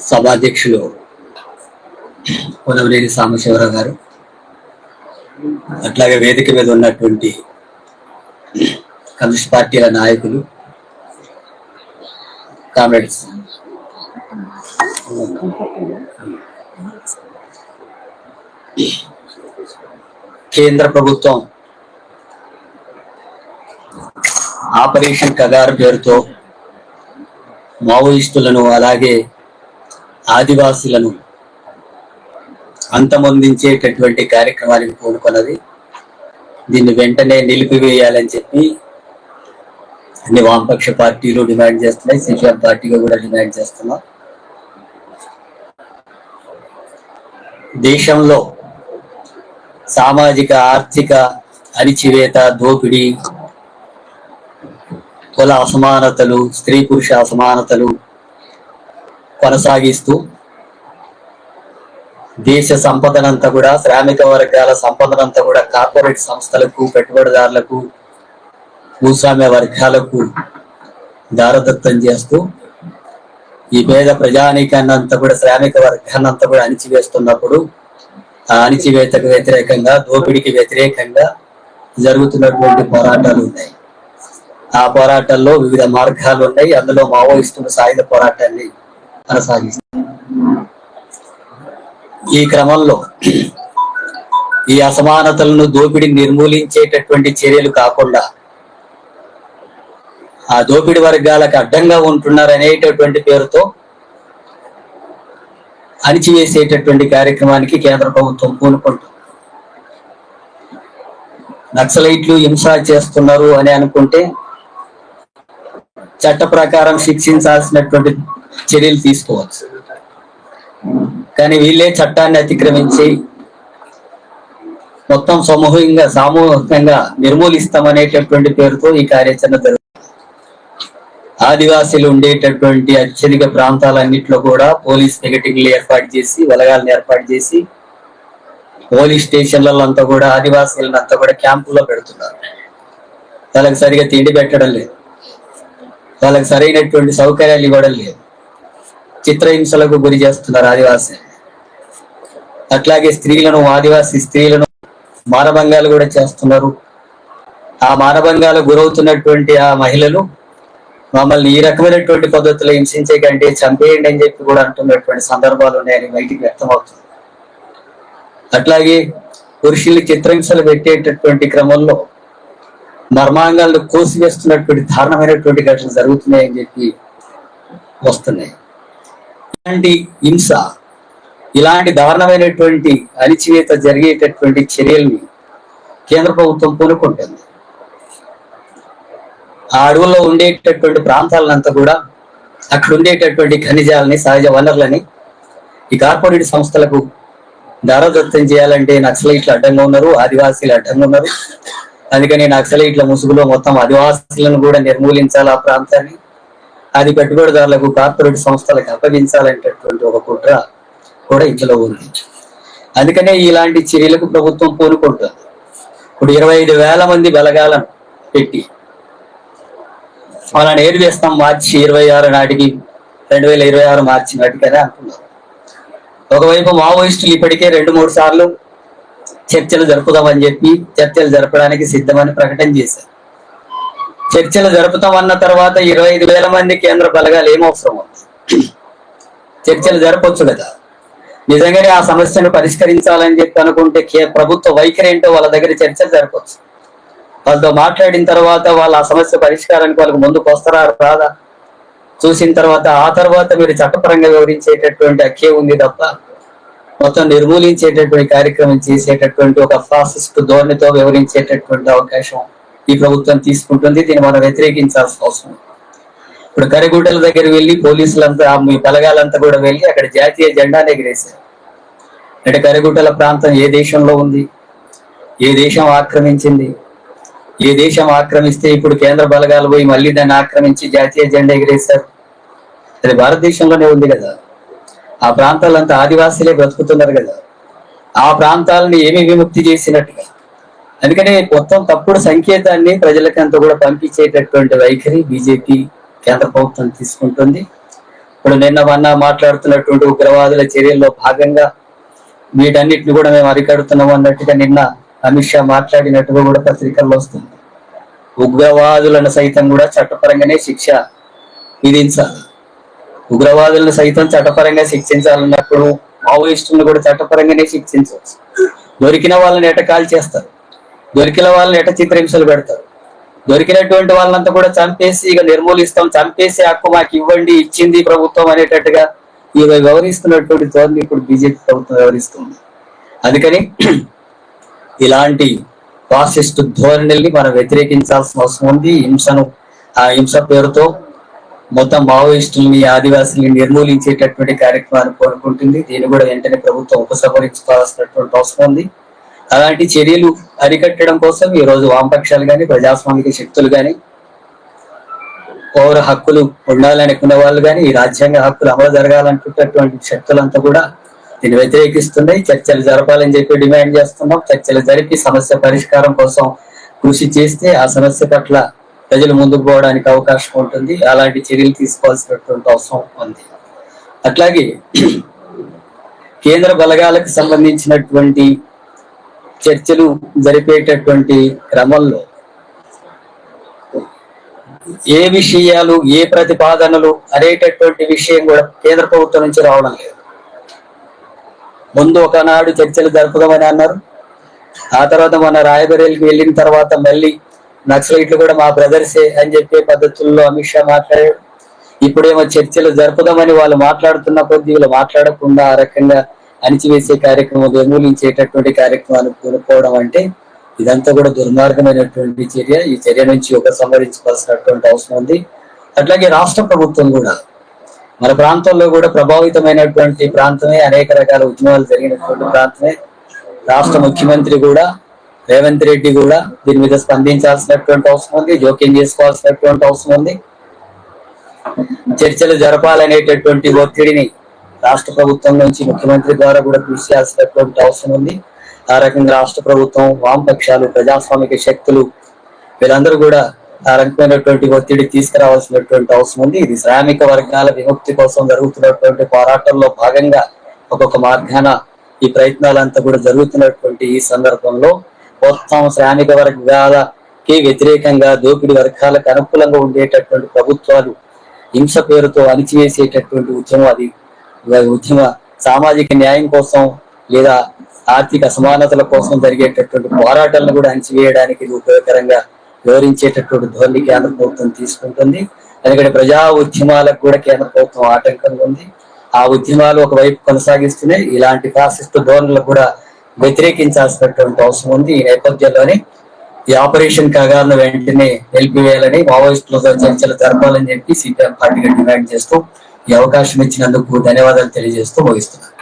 సభాధ్యక్షులు పొలవలేని సాంబశివరావు గారు, అట్లాగే వేదిక మీద ఉన్నటువంటి కమ్యూనిస్ట్ పార్టీల నాయకులు, కామ్రేడ్స్, కేంద్ర ప్రభుత్వం ఆపరేషన్ కగారు పేరుతో మావోయిస్టులను అలాగే ఆదివాసులను అంతమొందించేటటువంటి కార్యక్రమానికి పూనుకున్నది. దీన్ని వెంటనే నిలిపివేయాలని చెప్పి అన్ని వామపక్ష పార్టీలు డిమాండ్ చేస్తున్నాయి. సిపిఎం పార్టీగా కూడా డిమాండ్ చేస్తున్నాం. దేశంలో సామాజిక ఆర్థిక అణిచివేత, దోపిడీ, కుల అసమానతలు, స్త్రీ పురుష అసమానతలు కొనసాగిస్తూ దేశ సంపదనంతా కూడా, శ్రామిక వర్గాల సంపదనంతా కూడా కార్పొరేట్ సంస్థలకు, పెట్టుబడిదారులకు, భూస్వామ్య వర్గాలకు దారదత్తం చేస్తూ ఈ పేద ప్రజానీకాన్ని అంతా కూడా, శ్రామిక వర్గాన్ని అంతా కూడా అణిచివేస్తున్నప్పుడు ఆ అణిచివేతకు వ్యతిరేకంగా, దోపిడీకి వ్యతిరేకంగా జరుగుతున్నటువంటి పోరాటాలు ఉన్నాయి. ఆ పోరాటాల్లో వివిధ మార్గాలు ఉన్నాయి. అందులో మావోయిస్టులు సాయుధ పోరాటాన్ని కొనసాగిస్తారు. ఈ క్రమంలో ఈ అసమానతలను, దోపిడిని నిర్మూలించేటటువంటి చర్యలు కాకుండా ఆ దోపిడి వర్గాలకు అడ్డంగా ఉంటున్నారనేటటువంటి పేరుతో అణిచివేసేటటువంటి కార్యక్రమానికి కేంద్ర ప్రభుత్వం పూనుకుంటుంది. నక్సలైట్లు హింస చేస్తున్నారు అని అనుకుంటే చట్ట ప్రకారం శిక్షించాల్సినటువంటి చర్యలు తీసుకోవచ్చు. కానీ వీళ్ళే చట్టాన్ని అతిక్రమించి మొత్తం సామూహికంగా నిర్మూలిస్తామనేటటువంటి పేరుతో ఈ కార్యాచరణ జరుగుతుంది. ఆదివాసీలు ఉండేటటువంటి అత్యధిక ప్రాంతాలన్నింటిలో కూడా పోలీస్ పికెటింగ్లు ఏర్పాటు చేసి, బలగాలను ఏర్పాటు చేసి, పోలీస్ స్టేషన్లలో అంతా కూడా ఆదివాసీలంతా కూడా క్యాంపుల్లో పెడుతున్నారు. వాళ్ళకి సరిగా తిండి పెట్టడం లేదు, వాళ్ళకి సరైనటువంటి సౌకర్యాలు ఇవ్వడం లేదు, చిత్రహింసలకు గురి చేస్తున్నారు ఆదివాసీ. అట్లాగే స్త్రీలను, ఆదివాసీ స్త్రీలను మానభంగాలు కూడా చేస్తున్నారు. ఆ మానభంగాలు గురవుతున్నటువంటి ఆ మహిళలు మమ్మల్ని ఈ రకమైనటువంటి పద్ధతిలో హింసించే కంటే చంపేయండి అని చెప్పి కూడా అంటున్నటువంటి సందర్భాలు ఉన్నాయని బయటికి వ్యక్తమవుతుంది. అట్లాగే పురుషుల్ని చిత్రహింసలు పెట్టేటటువంటి క్రమంలో మర్మాంగాలను కోసివేస్తున్నటువంటి దారుణమైనటువంటి ఘటనలు జరుగుతున్నాయని చెప్పి వస్తున్నాయి. ఇలాంటి హింస, ఇలాంటి దారుణమైనటువంటి అణిచివేత జరిగేటటువంటి చర్యల్ని కేంద్ర ప్రభుత్వం పూనుకుంటుంది. ఆ అడవుల్లో ఉండేటటువంటి ప్రాంతాలనంతా కూడా, అక్కడ ఉండేటటువంటి ఖనిజాలని, సహజ వనరులని ఈ కార్పొరేట్ సంస్థలకు దారదత్తం చేయాలంటే నక్సలైట్లు అడ్డంగా ఉన్నారు, ఆదివాసీలు అడ్డంగా ఉన్నారు. అందుకని నక్సలైట్ల ముసుగులో మొత్తం ఆదివాసీలను కూడా నిర్మూలించాలి, ఆ ప్రాంతాన్ని. అది పెట్టుబడిదారులకు, కార్పొరేట్ సంస్థలకు అప్పగించాలనేటటువంటి ఒక కుట్ర కూడా ఇందులో ఉంది. అందుకనే ఇలాంటి చర్యలకు ప్రభుత్వం పూనుకుంటుంది. ఇప్పుడు 25,000 మంది బలగాలను పెట్టి వాళ్ళని ఏర్వేస్తాం మార్చి 26 నాటికి, 2026 మార్చి నాటికనే అంటున్నారు. ఒకవైపు మావోయిస్టులు ఇప్పటికే 2-3 సార్లు చర్చలు జరుపుదామని చెప్పి చర్చలు జరపడానికి సిద్ధమని ప్రకటన చేశారు. చర్చలు జరుపుతామన్న తర్వాత 25,000 మంది కేంద్ర బలగాలు ఏమవసరం ఉంది? చర్చలు జరపొచ్చు కదా. నిజంగానే ఆ సమస్యను పరిష్కరించాలని చెప్పి అనుకుంటే ప్రభుత్వ వైఖరి ఏంటో వాళ్ళ దగ్గర చర్చలు జరపొచ్చు. వాళ్ళతో మాట్లాడిన తర్వాత వాళ్ళ ఆ సమస్య పరిష్కారానికి వాళ్ళకి ముందుకు వస్తారా రాదా చూసిన తర్వాత ఆ తర్వాత మీరు చట్టపరంగా వివరించేటటువంటి హక్కే ఉంది తప్ప మొత్తం నిర్మూలించేటటువంటి కార్యక్రమం చేసేటటువంటి ఒక ఫాసిస్ట్ ధోరణితో వివరించేటటువంటి అవకాశం ఈ ప్రభుత్వం తీసుకుంటుంది. దీన్ని మనం వ్యతిరేకించాల్సిన అవసరం. ఇప్పుడు కరిగుట్టల దగ్గర వెళ్ళి పోలీసులంతా, మీ బలగాలంతా కూడా వెళ్ళి అక్కడ జాతీయ జెండాను ఎగిరేశారు. అంటే కరిగుట్టల ప్రాంతం ఏ దేశంలో ఉంది, ఏ దేశం ఆక్రమించింది, ఏ దేశం ఆక్రమిస్తే ఇప్పుడు కేంద్ర బలగాలు పోయి మళ్ళీ దాన్ని ఆక్రమించి జాతీయ జెండా ఎగిరేశారు? అది భారతదేశంలోనే ఉంది కదా. ఆ ప్రాంతాలంతా ఆదివాసీలే బ్రతుకుతున్నారు కదా. ఆ ప్రాంతాలను ఏమి విముక్తి చేసినట్టుగా. అందుకనే మొత్తం తప్పుడు సంకేతాన్ని ప్రజలకంతా కూడా పంపించేటటువంటి వైఖరి బీజేపీ కేంద్ర ప్రభుత్వం తీసుకుంటుంది. ఇప్పుడు నిన్న మొన్న మాట్లాడుతున్నటువంటి ఉగ్రవాదుల చర్యల్లో భాగంగా వీటన్నిటిని కూడా మేము అరికడుతున్నాం అన్నట్టుగా నిన్న అమిత్ షా మాట్లాడినట్టుగా కూడా పత్రికల్లో వస్తుంది. ఉగ్రవాదులను సైతం కూడా చట్టపరంగానే శిక్ష విధించాలి. ఉగ్రవాదులను సైతం చట్టపరంగా శిక్షించాలన్నప్పుడు మావోయిస్టులను కూడా చట్టపరంగానే శిక్షించవచ్చు. దొరికిన వాళ్ళని ఎటకాలు చేస్తారు, దొరికిన వాళ్ళని ఎట చిత్రహింసలు పెడతారు, దొరికినటువంటి వాళ్ళంతా కూడా చంపేసి ఇక నిర్మూలిస్తాం, చంపేసి హక్కు మాకు ఇవ్వండి, ఇచ్చింది ప్రభుత్వం అనేటట్టుగా ఇవి వ్యవహరిస్తున్నటువంటి ధోరణి ఇప్పుడు బీజేపీ ప్రభుత్వం వ్యవహరిస్తుంది. అందుకని ఇలాంటి ఫాసిస్ట్ ధోరణిల్ని మనం వ్యతిరేకించాల్సిన అవసరం ఉంది. ఆ హింస పేరుతో మొత్తం మావోయిస్టుల్ని, ఆదివాసుల్ని నిర్మూలించేటటువంటి కార్యక్రమాన్ని కోరుకుంటుంది. దీన్ని కూడా వెంటనే ప్రభుత్వం ఉపసంహరించుకోవాల్సినటువంటి అవసరం ఉంది. అలాంటి చర్యలు అరికట్టడం కోసం ఈ రోజు వామపక్షాలు కానీ, ప్రజాస్వామిక శక్తులు కానీ, పౌర హక్కులు ఉండాలనుకునే వాళ్ళు కానీ, ఈ రాజ్యాంగ హక్కులు అమలు జరగాలనుకున్నటువంటి శక్తులంతా కూడా దీన్ని వ్యతిరేకిస్తున్నాయి. చర్చలు జరపాలని చెప్పి డిమాండ్ చేస్తున్నాం. చర్చలు జరిపి సమస్య పరిష్కారం కోసం కృషి చేస్తే ఆ సమస్య పట్ల ప్రజలు ముందుకు పోవడానికి అవకాశం ఉంటుంది. అలాంటి చర్యలు తీసుకోవాల్సినటువంటి అవసరం ఉంది. అట్లాగే కేంద్ర బలగాలకు సంబంధించినటువంటి చర్చలు జరిపేటటువంటి క్రమంలో ఏ విషయాలు, ఏ ప్రతిపాదనలు అనేటటువంటి విషయం కూడా కేంద్ర ప్రభుత్వం నుంచి రావడం లేదు. ముందు ఒకనాడు చర్చలు జరుపుదామని అన్నారు. ఆ తర్వాత మన రాయబరేలికి వెళ్ళిన తర్వాత మళ్ళీ నక్సలైట్లు కూడా మా బ్రదర్సే అని చెప్పే పద్ధతుల్లో అమిత్ షా మాట్లాడాడు. ఇప్పుడేమో చర్చలు జరుపుదామని వాళ్ళు మాట్లాడుతున్న కొద్దీ వీళ్ళు మాట్లాడకుండా ఆ రకంగా అణిచివేసే కార్యక్రమం, నిర్మూలించేటటువంటి కార్యక్రమాన్ని కోరుకోవడం అంటే ఇదంతా కూడా దుర్మార్గమైనటువంటి చర్య. ఈ చర్య నుంచి ఉపసంహరించుకోవాల్సినటువంటి అవసరం ఉంది. అట్లాగే రాష్ట్ర ప్రభుత్వం కూడా మన ప్రాంతంలో కూడా ప్రభావితమైనటువంటి ప్రాంతమే, అనేక రకాల ఉద్యమాలు జరిగినటువంటి ప్రాంతమే. రాష్ట్ర ముఖ్యమంత్రి కూడా రేవంత్ రెడ్డి కూడా దీని మీద స్పందించాల్సినటువంటి అవసరం ఉంది, జోక్యం చేసుకోవాల్సినటువంటి అవసరం ఉంది. చర్చలు జరపాలనేటటువంటి ఒత్తిడిని రాష్ట్ర ప్రభుత్వం నుంచి ముఖ్యమంత్రి ద్వారా కూడా కృషి చేయాల్సినటువంటి అవసరం ఉంది. ఆ రకంగా రాష్ట్ర ప్రభుత్వం, వామపక్షాలు, ప్రజాస్వామిక శక్తులు వీళ్ళందరూ కూడా ఆ రకమైనటువంటి ఒత్తిడి తీసుకురావాల్సినటువంటి అవసరం ఉంది. ఇది శ్రామిక వర్గాల విముక్తి కోసం జరుగుతున్నటువంటి పోరాటంలో భాగంగా ఒక్కొక్క మార్గాన ఈ ప్రయత్నాలంతా కూడా జరుగుతున్నటువంటి ఈ సందర్భంలో మొత్తం శ్రామిక వర్గాలకి వ్యతిరేకంగా, దోపిడీ వర్గాలకు అనుకూలంగా ఉండేటటువంటి ప్రభుత్వాలు హింస పేరుతో అణిచివేసేటటువంటి ఉద్యమ సామాజిక న్యాయం కోసం లేదా ఆర్థిక సమానతల కోసం జరిగేటటువంటి పోరాటాలను కూడా అణిచివేయడానికి ఇది ఉపయోగకరంగా వివరించేటటువంటి ధోరణి కేంద్ర ప్రభుత్వం తీసుకుంటుంది. ఎందుకంటే ప్రజా ఉద్యమాలకు కూడా కేంద్ర ప్రభుత్వం ఆటంకంగా ఉంది. ఆ ఉద్యమాలు ఒకవైపు కొనసాగిస్తూనే ఇలాంటి ఫాసిస్ట్ ధోరణులు కూడా వ్యతిరేకించాల్సినటువంటి అవసరం ఉంది. ఈ నేపథ్యంలోనే ఈ ఆపరేషన్ కగారును వెంటనే నిలిపివేయాలని, మావోయిస్టులతో చర్చలు జరపాలని చెప్పి సిపిఎం పార్టీగా డిమాండ్ చేస్తూ ఈ అవకాశం ఇచ్చినందుకు ధన్యవాదాలు తెలియజేస్తూ ముగిస్తున్నాను.